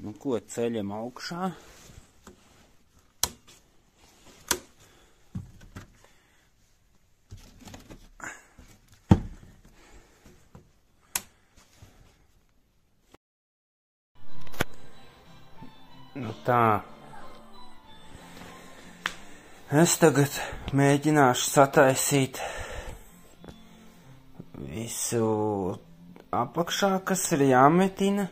Nu ko, ceļam augšā. Nu tā. Es tagad mēģināšu sataisīt visu apakšā, kas ir jāmetina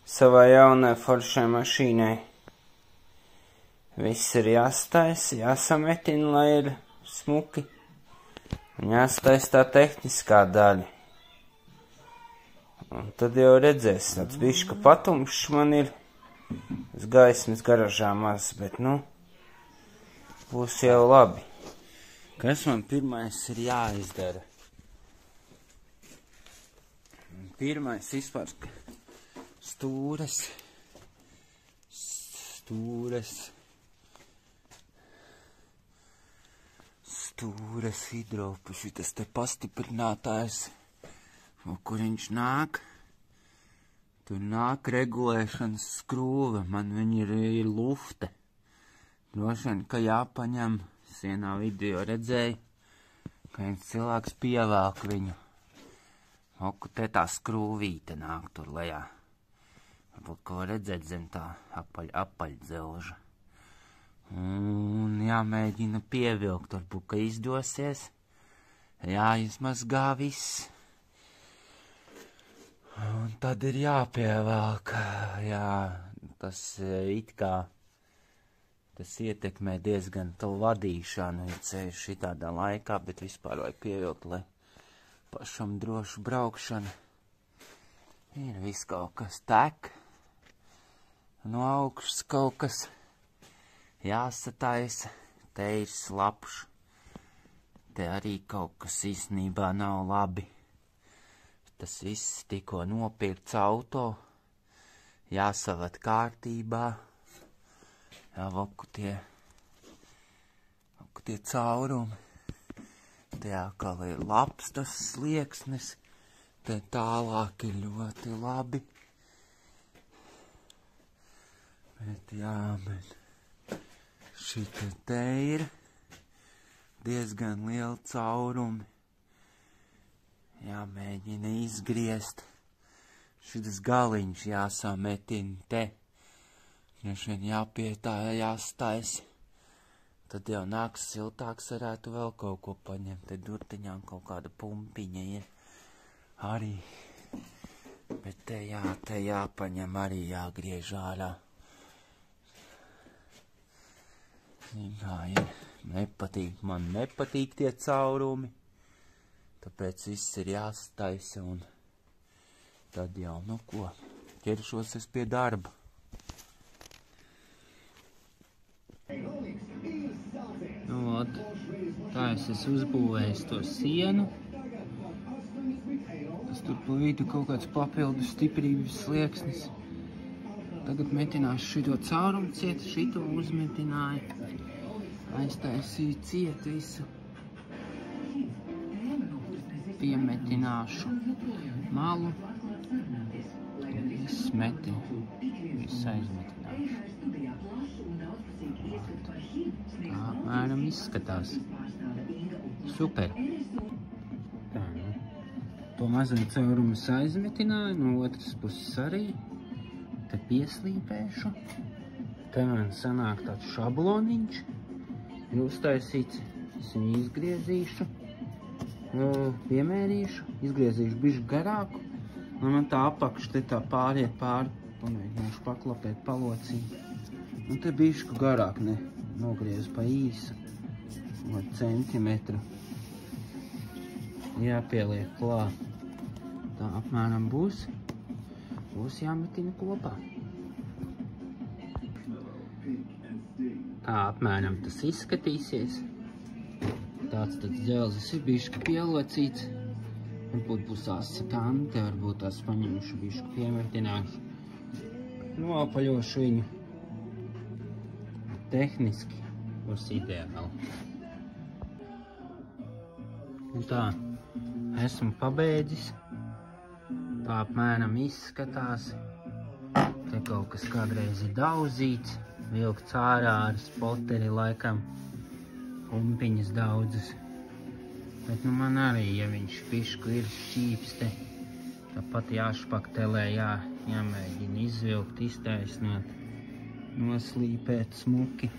savai jaunai foršai mašīnai. Viss ir jāstais, jāsametina, lai ir smuki. Un jāstais tā tehniskā daļa. Un tad jau redzēs, tāds bišķi patumšs man ir. Uz gaismas garažā maz, bet nu, būs jau labi. Kas man pirmais ir jāizdara? Pirmais vispār stūres hidropu, šitas te pastiprinātājs, kur viņš nāk. Tur nāk regulēšanas skrūve, man viņa ir lufte. Droši vien, ka jāpaņem, es vienā video redzēju, ka viens cilvēks pievelk viņu. Oku te tā skrūvīte nāk tur lejā. Varbūt, ko redzēt zem tā apaļdzelža. Un jāmēģina pievilkt, varbūt, ka izdosies. Jāizmazgā viss. Un tad ir jāpievelk, jā, tas it kā, tas ietekmē diezgan to vadīšanu, ja ceļš šitādā laikā, bet vispār vajag pievilkt, lai pašam drošu braukšanu. Ir viss kaut kas tek, no augšas kaut kas jāsataisa, te ir slapš, te arī kaut kas īstenībā nav labi. Tas viss tikko nopirkts auto, jāsavad kārtībā, jāvaku tie caurumi, te atkal ir labs tas slieksnis, te tālāk ir ļoti labi, bet jā, bet šita te ir diezgan liela caurumi. Jāmēģina izgriezt. Šitas galiņš jāsametina te. Droši vien jāpietāja, jāstais. Tad jau nāks siltāks, varētu vēl kaut ko paņemt. Te durtiņām kaut kāda pumpiņa ir arī. Bet te jāpaņem arī jāgriež ārā. Jā, man nepatīk tie caurumi. Tāpēc viss ir jāstaisa un tad jau, nu ko, ķeršos es pie darba. Nu, ot, tā es uzbūvējis to sienu. Tas tur pa vidu kaut kāds papildus stiprības slieksnis. Tagad metināšu šito caurumu ciet, šito uzmetināju. Aiztaisīju ciet visu. Piemetināšu malu, viss aizmetināšu. Tā apmēram izskatās. Super. Tā, nu. To mazo caurumu es aizmetināju, no otras puses arī. Te pieslīpēšu. Te man sanāk tāds šabloniņš. Ir uztaisīts, es viņu izgriezīšu. Piemērīšu, izgriezīšu bišķi garāku, un man tā apakša te tā pāriet pāri, pamēģināšu paklapēt palocību. Un te bišķi garāk nogriezu pa īsu, centimetru. Jāpieliek klāt. Tā apmēram būs jāmetina kopā. Tā apmēram tas izskatīsies. Tāds dzelzis ir bišķi pielocīts. Varbūt būs asi kante, varbūt tās paņemšu bišķi piemetināšu. Noapaļošu viņu. Tehniski būs ideāli. Un tā, esmu pabeidzis. Tā apmēram izskatās. Te kaut kas kādreiz ir daudzīts, vilkts ārā ar spoteri laikam, kumpiņas daudzas. Bet nu man arī, ja viņš pišku ir šķīpste, tāpat jāšpaktelē, jāmēģina izvilkt, iztaisnot, noslīpēt smuki.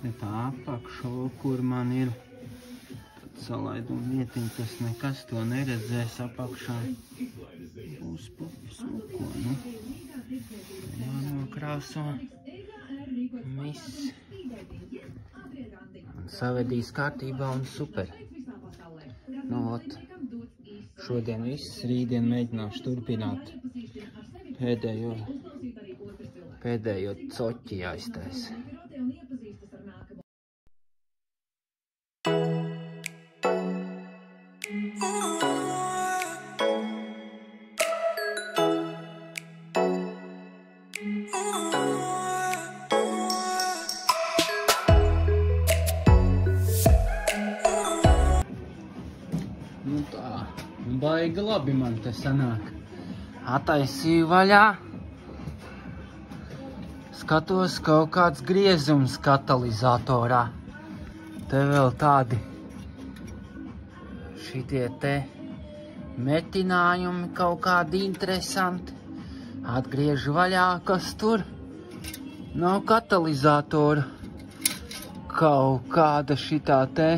Bet tā apakšo, kur man ir salaiduma vietiņa, tas nekas to neredzēs apakšā. Būs smuko, nu. Jānokrāso viss. Un savedīs kārtībā un super. Nu, ot. Šodien viss, rītdien mēģināšu turpināt. Pēdējo coķi jāiztaisa. Nu tā, baigi labi man te sanāk. Ataisīju vaļā. Skatos, kaut kāds griezums katalizatorā. Te vēl tādi šitie te metinājumi kaut kādi interesanti. Atgriežu vaļā, kas tur? Nav katalizatora. Kaut kāda šitā te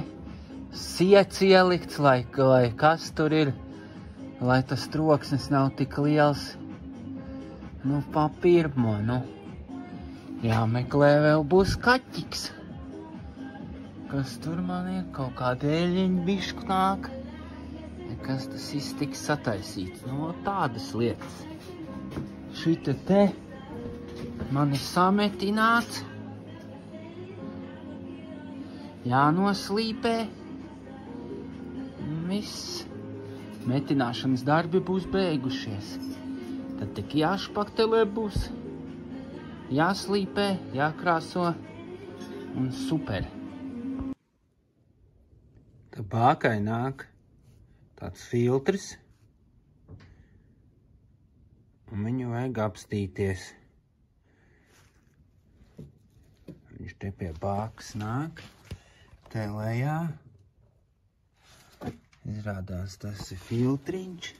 siets ielikts, lai kas tur ir, lai tas troksnis nav tik liels. Nu, pa pirmo, nu. Jāmeklē vēl būs kaķiks. Kas tur man ir? Kaut kāda eļļiņa bišku nāk. Kas tas iztiks sataisīts. Nu, tādas lietas. Šita te man ir sametināts. Jānoslīpē. Viss. Metināšanas darbi būs beigušies. Tad tik jāšpaktelē būs. Jāslīpē, jākrāso un super. Tā bākai nāk tāds filtrs. Un viņu vajag apstīties. Viņš te pie bākas nāk. Te lejā. Izrādās, tas ir filtriņš.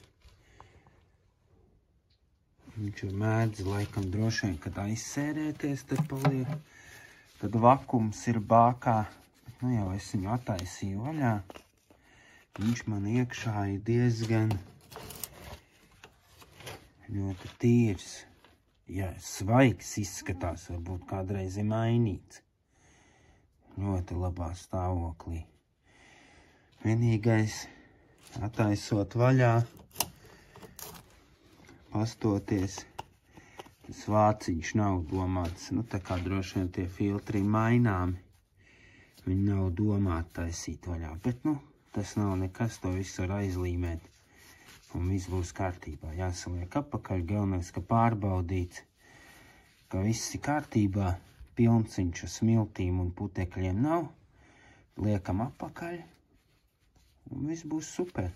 Viņš mēdz laikam droši vien, kad aizsērēties, tad paliek. Tad vakums ir bākā. Bet, nu jau es viņu attaisīju vaļā. Viņš man iekšā ir diezgan ļoti tīrs. Ja svaigs izskatās, varbūt kādreiz ir mainīts. Ļoti labā stāvoklī. Vienīgais, attaisot vaļā, pastoties, tas vāciņš nav domāts. Nu, tā kā droši vien tie filtri maināmi, viņi nav domāti taisīt vaļā. Bet, nu, tas nav nekas, to visu var aizlīmēt. Un viss būs kārtībā. Jāsaliek apakaļ, galvenais, ka pārbaudīts, ka viss ir kārtībā. Pilnciņš ar smiltīm un putekļiem nav. Liekam apakaļ. Un viss būs super.